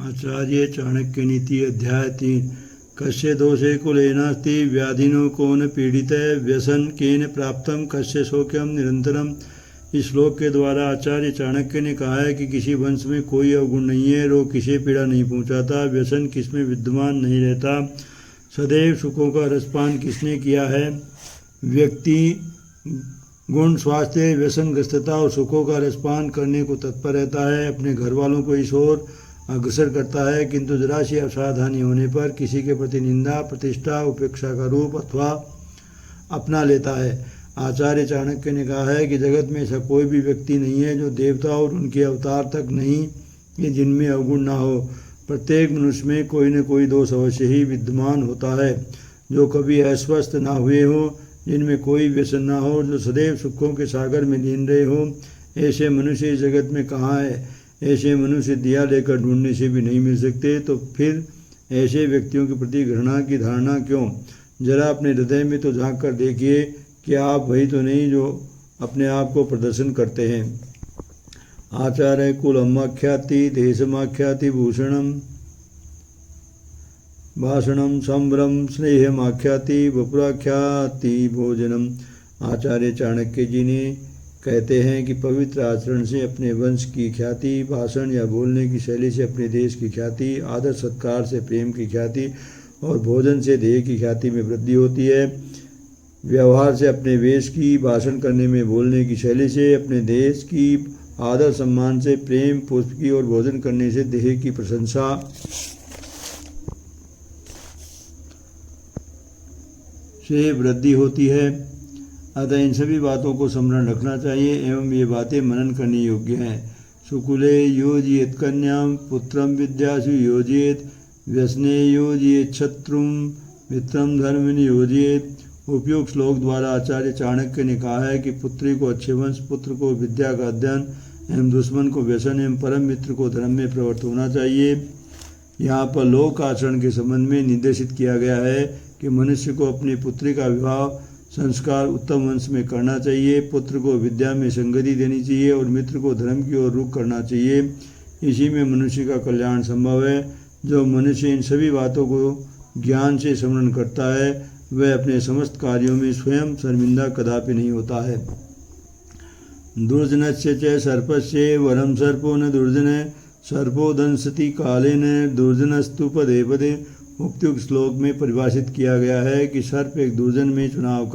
आचार्य चाणक्य नीति अध्याय 3। कस्य दोषे कुलेनास्ति व्याधिनो कौन पीड़ित व्यसन केन प्राप्तम कस्य शोक्यम निरंतरम। इस श्लोक के द्वारा आचार्य चाणक्य ने कहा है कि किसी वंश में कोई अवगुण नहीं है, रोग किसे पीड़ा नहीं पहुंचाता, व्यसन किसमें विद्यमान नहीं रहता, सदैव सुखों का रसपान किसने किया है। व्यक्ति गुण स्वास्थ्य व्यसनग्रस्तता और सुखों का रसपान करने को तत्पर रहता है, अपने घर वालों को इस ओर अग्रसर करता है, किंतु जरा सी असावधानी होने पर किसी के प्रति निंदा प्रतिष्ठा उपेक्षा का रूप अथवा अपना लेता है। आचार्य चाणक्य ने कहा है कि जगत में ऐसा कोई भी व्यक्ति नहीं है जो देवता और उनके अवतार तक नहीं कि जिनमें अवगुण ना हो। प्रत्येक मनुष्य में कोई न कोई दोष अवश्य ही विद्यमान होता है। जो कभी अस्वस्थ ना हुए हो, जिनमें कोई व्यसन ना हो, जो सदैव सुखों के सागर में लीन रहे हो, ऐसे मनुष्य इस जगत में कहाँ है। ऐसे मनुष्य दिया लेकर ढूंढने से भी नहीं मिल सकते, तो फिर ऐसे व्यक्तियों के प्रति घृणा की धारणा क्यों। जरा अपने हृदय में तो झांक कर देखिए कि आप वही तो नहीं जो अपने आप को प्रदर्शन करते हैं। आचार्य कुलमाख्याति देशमाख्याति भूषणम भाषणम संभ्रम स्नेहमाख्याति वपुराख्याति भोजनम। आचार्य चाणक्य जी ने कहते हैं कि पवित्र आचरण से अपने वंश की ख्याति, भाषण या बोलने की शैली से अपने देश की ख्याति, आदर सत्कार से प्रेम की ख्याति और भोजन से देह की ख्याति में वृद्धि होती है। व्यवहार से अपने वेश की, भाषण करने में बोलने की शैली से अपने देश की, आदर सम्मान से प्रेम पुष्प की और भोजन करने से देह की प्रशंसा से वृद्धि होती है। अतः इन सभी बातों को स्मरण रखना चाहिए एवं ये बातें मनन करने योग्य हैं। सुकुले योजयेत कन्याम पुत्रम विद्यासु योजयेत व्यसने योजयेत शत्रुम मित्रम धर्मनि योजयेत। उपयुक्त श्लोक द्वारा आचार्य चाणक्य ने कहा है कि पुत्री को अच्छे वंश, पुत्र को विद्या का अध्ययन एवं दुश्मन को व्यसन एवं परम मित्र को धर्म में प्रवृत्त होना चाहिए। यहाँ पर लोक आचरण के संबंध में निर्देशित किया गया है कि मनुष्य को अपनी पुत्री का विवाह संस्कार उत्तम वंश में करना चाहिए, पुत्र को विद्या में संगति देनी चाहिए और मित्र को धर्म की ओर रुख करना चाहिए। इसी में मनुष्य का कल्याण संभव है। जो मनुष्य इन सभी बातों को ज्ञान से स्मरण करता है वह अपने समस्त कार्यों में स्वयं शर्मिंदा कदापि नहीं होता है। दुर्जनस्य च सर्पस्य वरम सर्पो न दुर्जन सर्पो दंसति कालेन दुर्जनस्तु पदे पदे। उपयुक्त श्लोक में परिभाषित किया गया है कि सर्प एक दुर्जन में चुनाव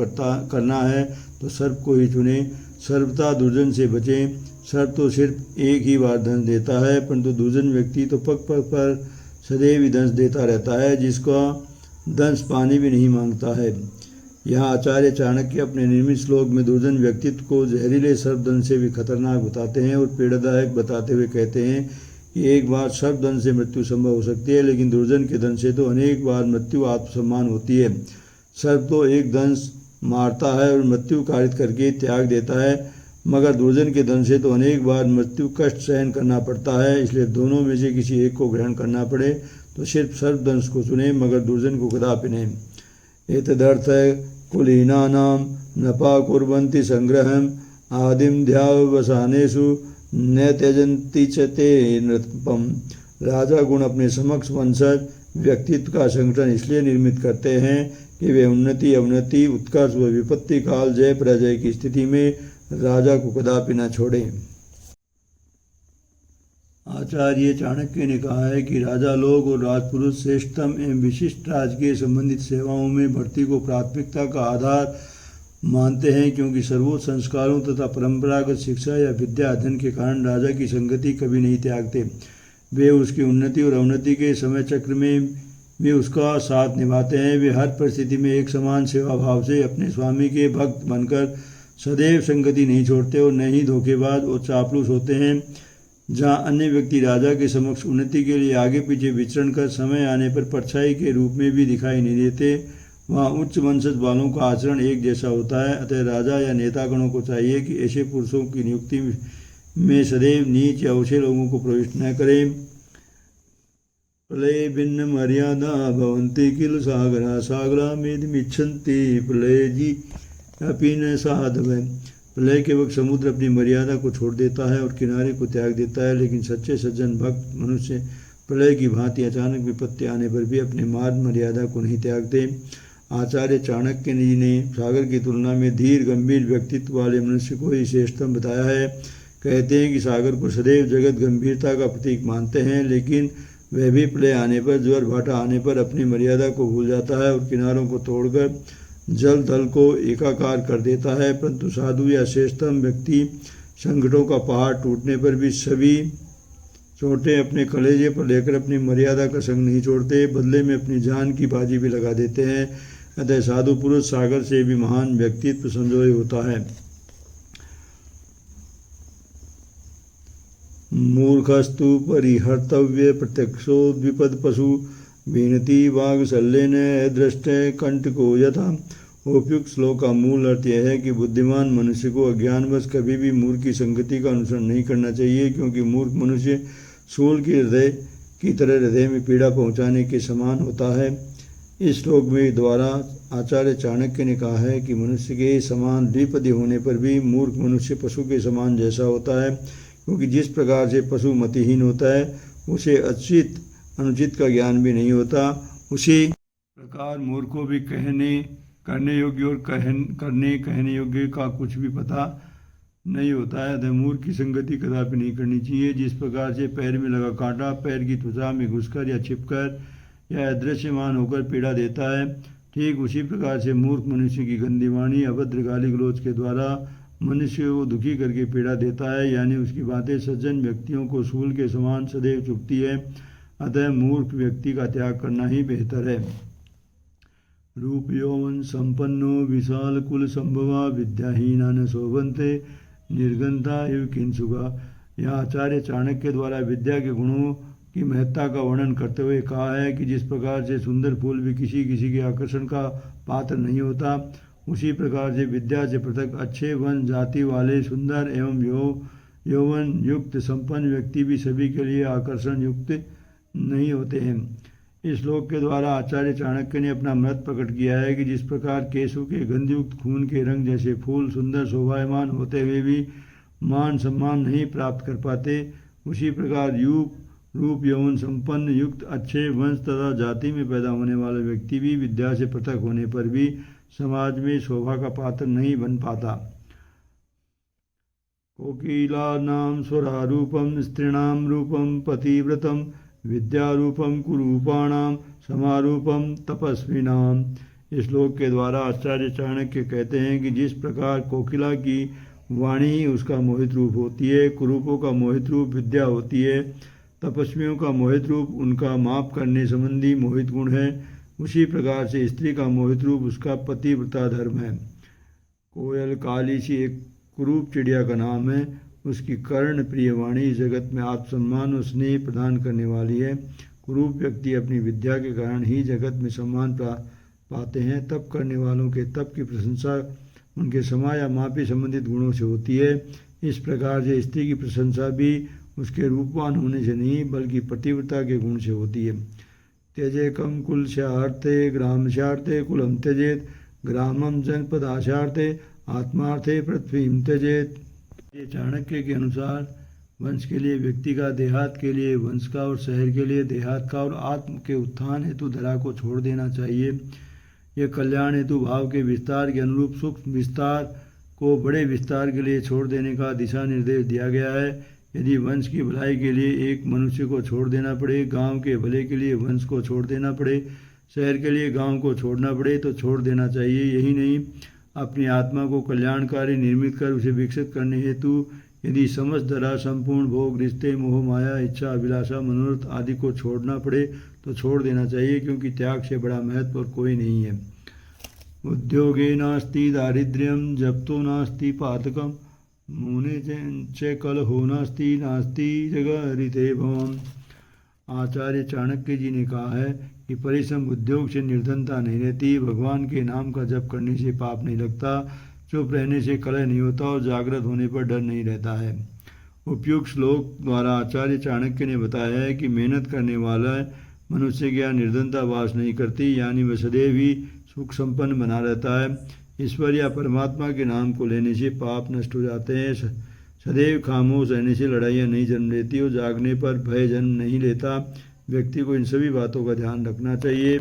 करना है तो सर्प को ही चुने, सर्वथा दुर्जन से बचें। सर्प तो सिर्फ एक ही बार दंश देता है, परंतु दुर्जन व्यक्ति तो पग पग पर सदैव ही दंश देता रहता है, जिसका दंश पानी भी नहीं मांगता है। यहाँ आचार्य चाणक्य अपने निर्मित श्लोक में दुर्जन व्यक्तित्व को जहरीले सर्पदंश से भी खतरनाक बताते हैं और पीड़ादायक बताते हुए कहते हैं कि एक बार सर्पदंश से मृत्यु संभव हो सकती है, लेकिन दुर्जन के दंश से तो अनेक बार मृत्यु आत्मसम्मान होती है। सर्प तो एक दंश मारता है और मृत्यु कारित करके त्याग देता है, मगर दुर्जन के दंश से तो अनेक बार मृत्यु कष्ट सहन करना पड़ता है। इसलिए दोनों में से किसी एक को ग्रहण करना पड़े तो सिर्फ सर्पदंश को चुने, मगर दुर्जन को कदापि नहीं। एतदर्थ कुलीनानाम नपा कुर्वन्ति संग्रहम आदिम ध्यावसानेषु न त्यजन्ति च ते नृपम। राजा गुण अपने समक्ष वंशज व्यक्तित्व का संगठन इसलिए निर्मित करते हैं कि वे उन्नति अवनति उत्कर्ष व विपत्ति काल जय पराजय की स्थिति में राजा को कदापि न छोड़ें। आचार्य चाणक्य ने कहा है कि राजा लोग और राजपुरुष श्रेष्ठतम एवं विशिष्ट राजकीय संबंधित सेवाओं में भर्ती को प्राथमिकता का आधार मानते हैं, क्योंकि सर्वोच्च संस्कारों तथा परंपरागत शिक्षा या विद्या अध्ययन के कारण राजा की संगति कभी नहीं त्यागते। वे उसकी उन्नति और अवनति के समय चक्र में भी उसका साथ निभाते हैं। वे हर परिस्थिति में एक समान सेवा भाव से अपने स्वामी के भक्त बनकर सदैव संगति नहीं छोड़ते और न ही धोखेबाज और चापलूस होते हैं। जहाँ अन्य व्यक्ति राजा के समक्ष उन्नति के लिए आगे पीछे विचरण कर समय आने पर परछाई के रूप में भी दिखाई नहीं देते, वहाँ उच्च वंशज वालों का आचरण एक जैसा होता है। अतः राजा या नेतागणों को चाहिए कि ऐसे पुरुषों की नियुक्ति में सदैव नीच या ऊंचे लोगों को प्रविष्ट न करें। प्रलय भिन्न मर्यादा भवन्ति किल सागरा सागरा मेदमिच्छन्ति प्रलय जी अपि न साधव। प्रलय के वक्त समुद्र अपनी मर्यादा को छोड़ देता है और किनारे को त्याग देता है, लेकिन सच्चे सज्जन भक्त मनुष्य प्रलय की भांति अचानक विपत्ति आने पर भी अपने मान मर्यादा को नहीं त्यागते। आचार्य चाणक्य जी ने सागर की तुलना में धीर गंभीर व्यक्तित्व वाले मनुष्य को ही श्रेष्ठतम बताया है। कहते हैं कि सागर को सदैव जगत गंभीरता का प्रतीक मानते हैं, लेकिन वह भी प्रलय आने पर, ज्वर भाटा आने पर अपनी मर्यादा को भूल जाता है और किनारों को तोड़कर जल थल को एकाकार कर देता है। परंतु साधु या श्रेष्ठतम व्यक्ति संकटों का पहाड़ टूटने पर भी सभी चोटें अपने कलेजे पर लेकर अपनी मर्यादा का संग नहीं छोड़ते, बदले में अपनी जान की बाजी भी लगा देते हैं। अतः साधु पुरुष सागर से भी महान व्यक्तित्व संजोय होता है। मूर्खस्तु परिहर्तव्य प्रत्यक्षो द्विपद पशु विनती वाग शल्येन दृष्टे कंटको यथा। उपयुक्त श्लोक का मूल अर्थ यह है कि बुद्धिमान मनुष्य को अज्ञानवश कभी भी मूर्ख की संगति का अनुसरण नहीं करना चाहिए, क्योंकि मूर्ख मनुष्य शूल की तरह हृदय में पीड़ा पहुंचाने के समान होता है। इस श्लोक में द्वारा आचार्य चाणक्य ने कहा है कि मनुष्य के समान द्विपदी होने पर भी मूर्ख मनुष्य पशु के समान जैसा होता है, क्योंकि जिस प्रकार से पशु मतिहीन होता है उसे अनुचित का ज्ञान भी नहीं होता, उसी प्रकार मूर्ख को भी करने योग्य और कहने योग्य का कुछ भी पता नहीं होता है। अतः मूर्ख की संगति कदापि नहीं करनी चाहिए। जिस प्रकार से पैर में लगा कांटा पैर की त्वचा में घुसकर या छिपकर या अदृश्यमान होकर पीड़ा देता है, ठीक उसी प्रकार से मूर्ख मनुष्य की गंदी वाणी अभद्र गाली गलौज के द्वारा मनुष्य को दुखी करके पीड़ा देता है, यानी उसकी बातें सज्जन व्यक्तियों को शूल के समान सदैव चुभती है। अतः मूर्ख व्यक्ति का त्याग करना ही बेहतर है। रूप यौवन संपन्नो विशाल कुल संभवा विद्याहीना न शोभन्ते निर्गंता इव किंसुगा। यह आचार्य चाणक्य द्वारा विद्या के गुणों की महत्ता का वर्णन करते हुए कहा है कि जिस प्रकार से सुंदर फूल भी किसी के आकर्षण का पात्र नहीं होता, उसी प्रकार से विद्या से पृथक अच्छे वन जाति वाले सुंदर एवं यौवन युक्त संपन्न व्यक्ति भी सभी के लिए आकर्षण युक्त नहीं होते हैं। इस श्लोक के द्वारा आचार्य चाणक्य ने अपना मत प्रकट किया है कि जिस प्रकार केशों के गंधयुक्त खून के रंग जैसे फूल सुंदर शोभायमान होते हुए भी मान सम्मान नहीं प्राप्त कर पाते, उसी प्रकार रूप यौवन संपन्न युक्त अच्छे वंश तथा जाति में पैदा होने वाला व्यक्ति भी विद्या से पृथक होने पर भी समाज में शोभा का पात्र नहीं बन पाता। कोकिलानां स्वरारूपम स्त्रीणां रूपम पतिव्रतम विद्यारूपम कुरूपाणाम समारूपम तपस्विनाम। इस श्लोक के द्वारा आचार्य चाणक्य कहते हैं कि जिस प्रकार कोकिला की वाणी ही उसका मोहित रूप होती है, कुरूपों का मोहित रूप विद्या होती है, तपस्वियों का मोहित रूप उनका माप करने संबंधी मोहित गुण है, उसी प्रकार से स्त्री का मोहित रूप उसका पतिव्रता धर्म है। कोयल काली सी एक कुरूप चिड़िया का नाम है, उसकी कर्ण प्रिय वाणी जगत में आत्मसम्मान और स्नेह प्रदान करने वाली है। कुरूप व्यक्ति अपनी विद्या के कारण ही जगत में सम्मान पाते हैं। तप करने वालों के तप की प्रशंसा उनके समा या मापी संबंधित गुणों से होती है। इस प्रकार से स्त्री की प्रशंसा भी उसके रूपवान होने से नहीं बल्कि पतिव्रता के गुण से होती है। त्यजेकम कुलस्यार्थे ग्रामस्यार्थे कुलम त्यजेत ग्रामम जनपदाशार्थे आत्मार्थे पृथ्वीम त्यजेत। ये चाणक्य के अनुसार वंश के लिए व्यक्ति का, देहात के लिए वंश का और शहर के लिए देहात का और आत्म के उत्थान हेतु धरा को छोड़ देना चाहिए। यह कल्याण हेतु भाव के विस्तार के अनुरूप सूक्ष्म विस्तार को बड़े विस्तार के लिए छोड़ देने का दिशा निर्देश दिया गया है। यदि वंश की भलाई के लिए एक मनुष्य को छोड़ देना पड़े, गांव के भले के लिए वंश को छोड़ देना पड़े, शहर के लिए गांव को छोड़ना पड़े तो छोड़ देना चाहिए। यही नहीं, अपनी आत्मा को कल्याणकारी निर्मित कर उसे विकसित करने हेतु यदि समस्त धरा संपूर्ण भोग रिश्ते मोह माया इच्छा अभिलाषा मनोरथ आदि को छोड़ना पड़े तो छोड़ देना चाहिए, क्योंकि त्याग से बड़ा महत्व और कोई नहीं है। उद्योगे नास्ति दारिद्र्यम जप्तो नास्ति पातकम मुने च कलहो नास्ति जगह हरिते भवम। आचार्य चाणक्य जी ने कहा है कि परिश्रम उद्योग से निर्धनता नहीं रहती, भगवान के नाम का जप करने से पाप नहीं लगता, चुप रहने से कलह नहीं होता और जागृत होने पर डर नहीं रहता है। उपयुक्त श्लोक द्वारा आचार्य चाणक्य ने बताया है कि मेहनत करने वाला मनुष्य क्या निर्धनता वास नहीं करती, यानी वह सदैव ही सुख संपन्न बना रहता है। ईश्वर या परमात्मा के नाम को लेने से पाप नष्ट हो जाते हैं। सदैव खामोश रहने से लड़ाइयाँ नहीं जन्म लेती और जागने पर भय जन्म नहीं लेता। व्यक्ति को इन सभी बातों का ध्यान रखना चाहिए।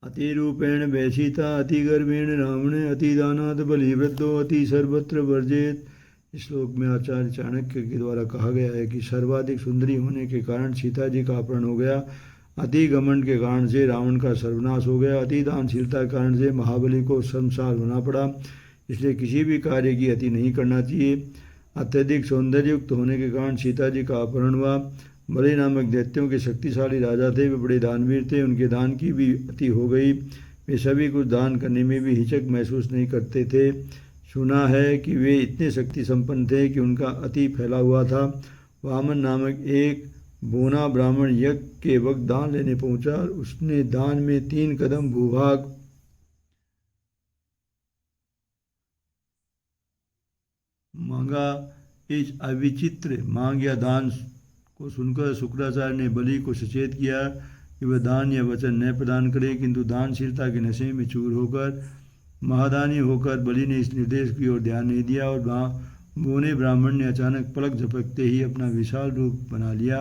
अतिरूपेण वैशिता अतिगर्वेण रावण अतिदानात् बलिवृद्धो अति सर्वत्र वर्जेत। इस श्लोक में आचार्य चाणक्य के द्वारा कहा गया है कि सर्वाधिक सुंदरी होने के कारण सीता जी का अपहरण हो गया, अति घमंड के कारण से रावण का सर्वनाश हो गया, अति दानशीलता के कारण से महाबली को शर्मसार होना पड़ा। इसलिए किसी भी कार्य की अति नहीं करना चाहिए। अत्यधिक सौंदर्ययुक्त होने के कारण सीता जी का अपहरण हुआ। बलि नामक दैत्यों के शक्तिशाली राजा थे, वे बड़े दानवीर थे, उनके दान की भी अति हो गई। वे सभी कुछ दान करने में भी हिचक महसूस नहीं करते थे। सुना है कि वे इतने शक्ति संपन्न थे कि उनका अति फैला हुआ था। वामन नामक एक बोना ब्राह्मण यज्ञ के वक्त दान लेने पहुंचा और उसने दान में 3 कदम भूभाग मांगा। इस अविचित्र मांग या दान को सुनकर शुक्राचार्य ने बलि को सचेत किया कि वह दान या वचन न प्रदान करे, किंतु दानशीलता के नशे में चूर होकर महादानी होकर बलि ने इस निर्देश की ओर ध्यान नहीं दिया और बोने ब्राह्मण ने अचानक पलक झपकते ही अपना विशाल रूप बना लिया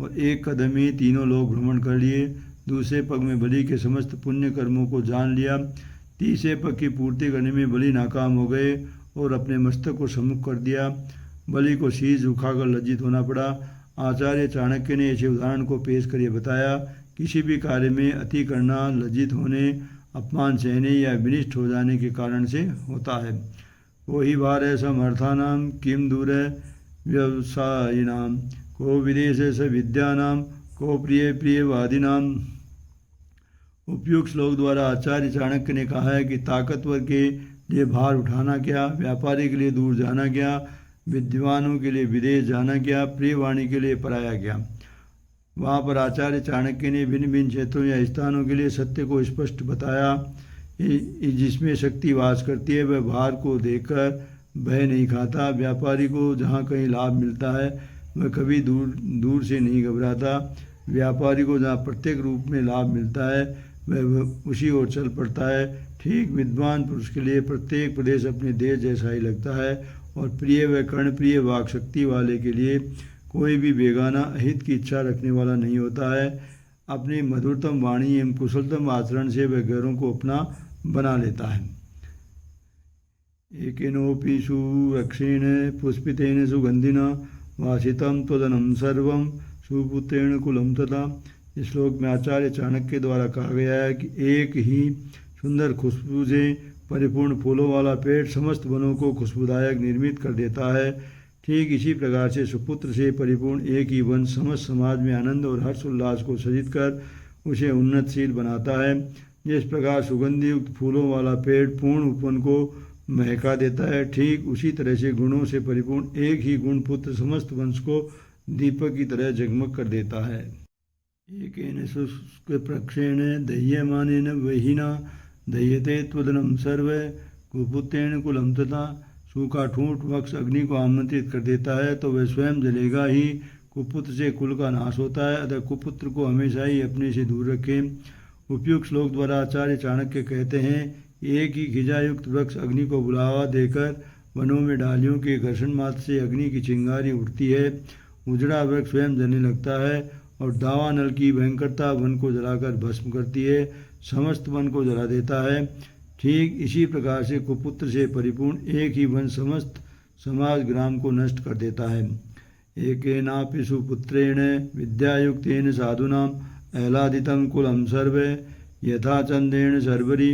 और एक कदम ही तीनों लोग भ्रमण कर लिए। दूसरे पग में बलि के समस्त पुण्य कर्मों को जान लिया। तीसरे पग की पूर्ति करने में बलि नाकाम हो गए और अपने मस्तक को सम्मुख कर दिया। बलि को शीश झुकाकर लज्जित होना पड़ा। आचार्य चाणक्य ने ऐसे उदाहरण को पेश कर ये बताया, किसी भी कार्य में अति करना लज्जित होने, अपमान सहने या विनिष्ट हो जाने के कारण से होता है। को ही भार है समर्थानाम किम दूर है व्यवसायिनाम, को विदेश स विद्यानाम, को प्रिय प्रियवादिनाम। उपयुक्त श्लोक द्वारा आचार्य चाणक्य ने कहा है कि ताकतवर के लिए भार उठाना क्या, व्यापारी के लिए दूर जाना क्या, विद्वानों के लिए विदेश जाना क्या, प्रियवाणी के लिए पराया क्या। वहाँ पर आचार्य चाणक्य ने भिन्न भिन्न क्षेत्रों या स्थानों के लिए सत्य को स्पष्ट बताया। जिसमें शक्ति वास करती है वह भार को देखकर भय नहीं खाता। व्यापारी को जहाँ कहीं लाभ मिलता है वह कभी दूर से नहीं घबराता। व्यापारी को जहाँ प्रत्येक रूप में लाभ मिलता है वह उसी ओर चल पड़ता है। ठीक विद्वान पुरुष के लिए प्रत्येक प्रदेश अपने देश जैसा ही लगता है और प्रिय व कर्णप्रिय वाक शक्ति वाले के लिए कोई भी बेगाना अहित की इच्छा रखने वाला नहीं होता है। अपनी मधुरतम वाणी एवं कुशलतम आचरण से वह गैरों को अपना बना लेता है। एकेनोपि सुरक्षेण पुष्पितेन सुगंधिना वासितम त्वदनम सर्वम सुपुत्रेण कुलम तथा। इस श्लोक में आचार्य चाणक्य द्वारा कहा गया है कि एक ही सुंदर खुशबू से परिपूर्ण फूलों वाला पेड़ समस्त वनों को खुशबूदायक निर्मित कर देता है। ठीक इसी प्रकार से सुपुत्र से परिपूर्ण एक ही वन समस्त समाज में आनंद और हर्ष उल्लास को सजित कर उसे उन्नतशील बनाता है। जिस प्रकार सुगंधि युक्त फूलों वाला पेड़ पूर्ण उपवन को महका देता है, ठीक उसी तरह से गुणों से परिपूर्ण एक ही गुण पुत्र समस्त वंश को दीपक की तरह जगमग कर देता है। एकेन शुष्क प्रक्षेण दह्यमानेन वहिना दह्यते त्वदनम सर्व कुपुत्रेण कुलम तथा। सूखा ठूंठ वक्ष अग्नि को आमंत्रित कर देता है तो वह स्वयं जलेगा ही। कुपुत्र से कुल का नाश होता है, अतः कुपुत्र को हमेशा ही अपने से दूर रखें। उपयुक्त श्लोक द्वारा आचार्य चाणक्य कहते हैं, एक ही खिजायुक्त वृक्ष अग्नि को बुलावा देकर वनों में डालियों के घर्षण मात्र से अग्नि की चिंगारी उठती है। उजड़ा वृक्ष स्वयं जलने लगता है और दावानल की भयंकरता वन को जलाकर भस्म करती है, समस्त वन को जला देता है। ठीक इसी प्रकार से कुपुत्र से परिपूर्ण एक ही वन समस्त समाज ग्राम को नष्ट कर देता है। एकेनापि सुपुत्रेण विद्यायुक्तेन साधुनाम ऐलादितम कुलम सर्व यथा चंद्रेण सर्वरी।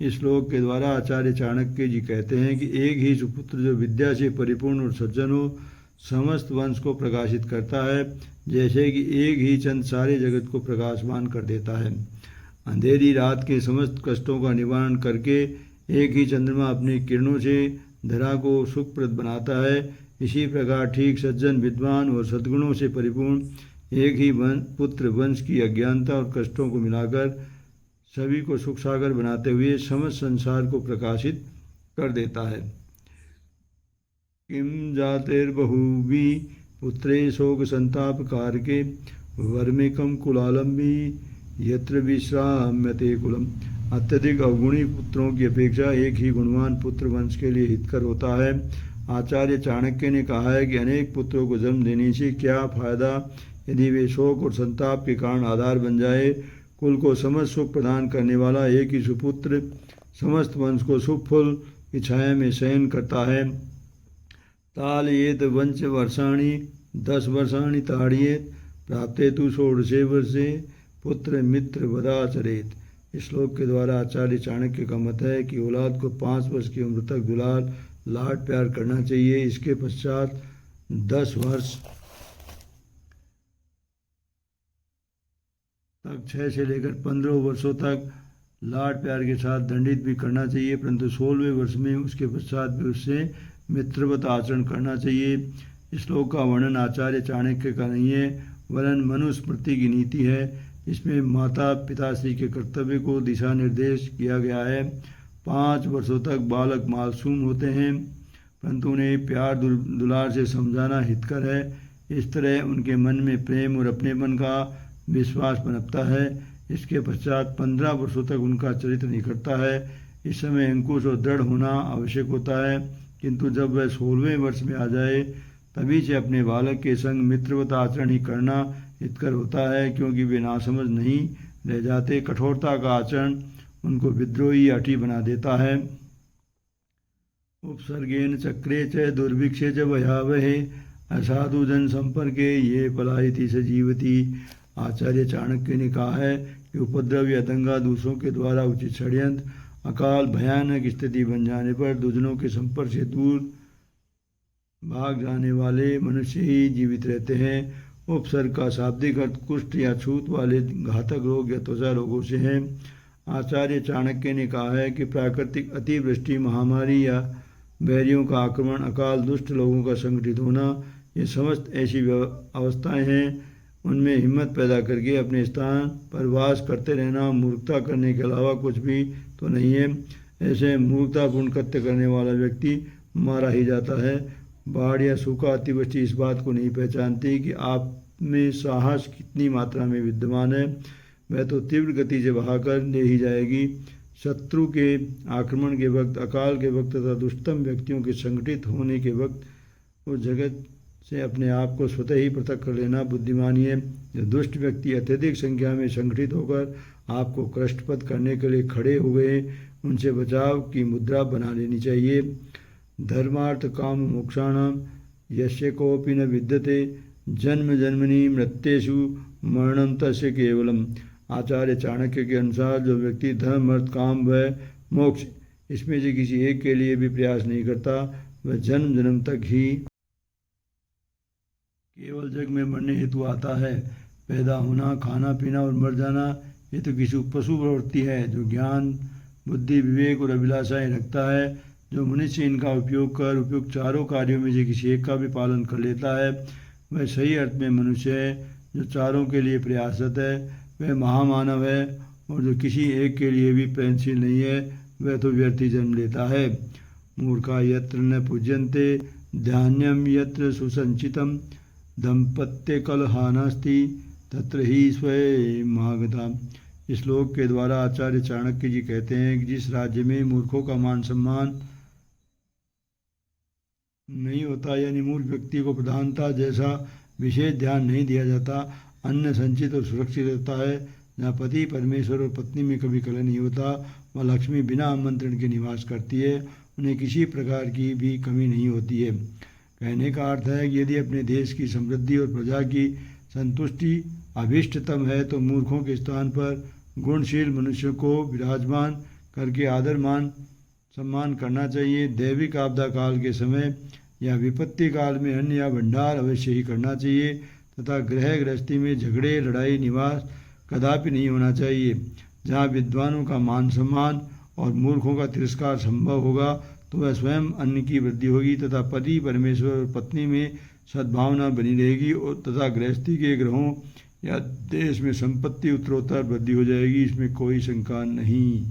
इस श्लोक के द्वारा आचार्य चाणक्य जी कहते हैं कि एक ही सुपुत्र जो विद्या से परिपूर्ण और सज्जन हो समस्त वंश को प्रकाशित करता है, जैसे कि एक ही चंद सारे जगत को प्रकाशमान कर देता है। अंधेरी रात के समस्त कष्टों का निवारण करके एक ही चंद्रमा अपनी किरणों से धरा को सुखप्रद बनाता है। इसी प्रकार ठीक सज्जन विद्वान और सद्गुणों से परिपूर्ण एक ही पुत्र वंश की अज्ञानता और कष्टों को मिलाकर सभी को सुख सागर बनाते हुए समस्त संसार को प्रकाशित कर देता है। किम जातेर्बहुवी पुत्रे शोक संताप कारके वर्मिकम कुलालंबी यत्र विश्राम्यते कुलम। अत्यधिक अवगुणी पुत्रों की अपेक्षा एक ही गुणवान पुत्र वंश के लिए हितकर होता है। आचार्य चाणक्य ने कहा है कि अनेक पुत्रों को जन्म देने से क्या फायदा यदि वे शोक और संताप के कारण आधार बन जाए। कुल को समस्त सुख प्रदान करने वाला एक ही सुपुत्र समस्त वंश को शुभ फल की छाया में शयन करता है। तालयेत वंश वर्षाणि 10 वर्षाणि ताड़येत प्राप्तेतु षोडशे वर्षे पुत्र मित्र वदाचरेत। इस श्लोक के द्वारा आचार्य चाणक्य का मत है कि औलाद को 5 वर्ष की उम्र तक दुलार लाड प्यार करना चाहिए। इसके पश्चात 10 वर्ष तक 6 से लेकर 15 वर्षों तक लाड प्यार के साथ दंडित भी करना चाहिए, परंतु 16वें वर्ष में उसके पश्चात भी उससे मित्रवत आचरण करना चाहिए। इस श्लोक का वर्णन आचार्य चाणक्य का नहीं है, वरन मनुस्मृति की नीति है। इसमें माता पिताश्री के कर्तव्य को दिशा निर्देश किया गया है। 5 वर्षों तक बालक मासूम होते हैं, परंतु उन्हें प्यार दुलार से समझाना हितकर है। इस तरह उनके मन में प्रेम और अपनेपन का विश्वास पनपता है। इसके पश्चात 15 वर्षों तक उनका चरित्र निखरता है। इस समय अंकुश और दृढ़ होना आवश्यक होता है, किंतु जब वह 16वें वर्ष में आ जाए तभी से अपने बालक के संग मित्रवत आचरण ही करना हितकर होता है, क्योंकि वे नासमझ नहीं रह जाते। कठोरता का आचरण उनको विद्रोही अठी बना देता है। उपसर्गेन चक्रे च दुर्भिक्षे च भयावहे असाधु जन संपर्के ये पलायति स जीवति। आचार्य चाणक्य ने कहा है कि उपद्रव या दंगा दूसरों के द्वारा उचित षड्यंत्र, अकाल भयानक स्थिति बन जाने पर दुजनों के संपर्क से दूर भाग जाने वाले मनुष्य ही जीवित रहते हैं। उपसर्ग का शाब्दिक अर्थ कुष्ठ या छूत वाले घातक रोग या त्वचा रोगों से है। आचार्य चाणक्य ने कहा है कि प्राकृतिक अतिवृष्टि, महामारी या बैरियों का आक्रमण, अकाल, दुष्ट लोगों का संगठित होना, ये समस्त ऐसी अवस्थाएं हैं। उनमें हिम्मत पैदा करके अपने स्थान पर वास करते रहना मूर्खता करने के अलावा कुछ भी तो नहीं है। ऐसे मूर्खतापूर्ण कृत्य करने वाला व्यक्ति मारा ही जाता है। बाढ़ या सूखा, अतिवृष्टि इस बात को नहीं पहचानती कि आप में साहस कितनी मात्रा में विद्यमान है, वह तो तीव्र गति से बहाकर ले ही जाएगी। शत्रु के आक्रमण के वक्त, अकाल के वक्त तथा दुष्टतम व्यक्तियों के संगठित होने के वक्त उस जगत से अपने आप को स्वतः ही पृथक कर लेना बुद्धिमानी है। जो दुष्ट व्यक्ति अत्यधिक संख्या में संगठित होकर आपको कष्टप्रद करने के लिए खड़े हो गए, उनसे बचाव की मुद्रा बना लेनी चाहिए। धर्मार्थ काम मोक्षाणाम यस्य कोपि न विद्यते जन्म जन्मनि मृत्येषु मरणम तस्य केवलम। आचार्य चाणक्य के अनुसार जो व्यक्ति धर्म, अर्थ, काम व मोक्ष इसमें से किसी एक के लिए भी प्रयास नहीं करता, वह जन्म जन्म तक ही केवल जग में मरने हेतु आता है। पैदा होना, खाना पीना और मर जाना ये तो किसी पशु प्रवृत्ति है। जो ज्ञान, बुद्धि, विवेक और अभिलाषाएं रखता है, जो मनुष्य इनका उपयोग कर उपयुक्त चारों कार्यों में से किसी एक का भी पालन कर लेता है, वह सही अर्थ में मनुष्य है। जो चारों के लिए प्रयासरत है वह महामानव है, और जो किसी एक के लिए भी प्रयत्नशील नहीं है वह तो व्यर्थ ही जन्म लेता है। मूर्खा यत्र न पूज्यन्ते धान्यम यत्र सुसंचितम दंपत्य कलहानास्ति तत्र ही स्वयमागता। इस श्लोक के द्वारा आचार्य चाणक्य जी कहते हैं कि जिस राज्य में मूर्खों का मान सम्मान नहीं होता, यानी मूर्ख व्यक्ति को प्रधानता जैसा विशेष ध्यान नहीं दिया जाता, अन्न संचित और सुरक्षित रहता है, जहाँ पति परमेश्वर और पत्नी में कभी कलह नहीं होता, वह लक्ष्मी बिना आमंत्रण के निवास करती है, उन्हें किसी प्रकार की भी कमी नहीं होती है। कहने का अर्थ है कि यदि अपने देश की समृद्धि और प्रजा की संतुष्टि अभीष्टतम है तो मूर्खों के स्थान पर गुणशील मनुष्य को विराजमान करके आदर मान सम्मान करना चाहिए। दैविक आपदा काल के समय या विपत्ति काल में अन्न या भंडार अवश्य ही करना चाहिए तथा गृह गृहस्थी में झगड़े, लड़ाई, निवास कदापि नहीं होना चाहिए। जहाँ विद्वानों का मान सम्मान और मूर्खों का तिरस्कार संभव होगा तो वह स्वयं अन्न की वृद्धि होगी तथा पति, परमेश्वर और पत्नी में सद्भावना बनी रहेगी और तथा गृहस्थी के ग्रहों या देश में संपत्ति उत्तरोत्तर वृद्धि हो जाएगी। इसमें कोई शंका नहीं।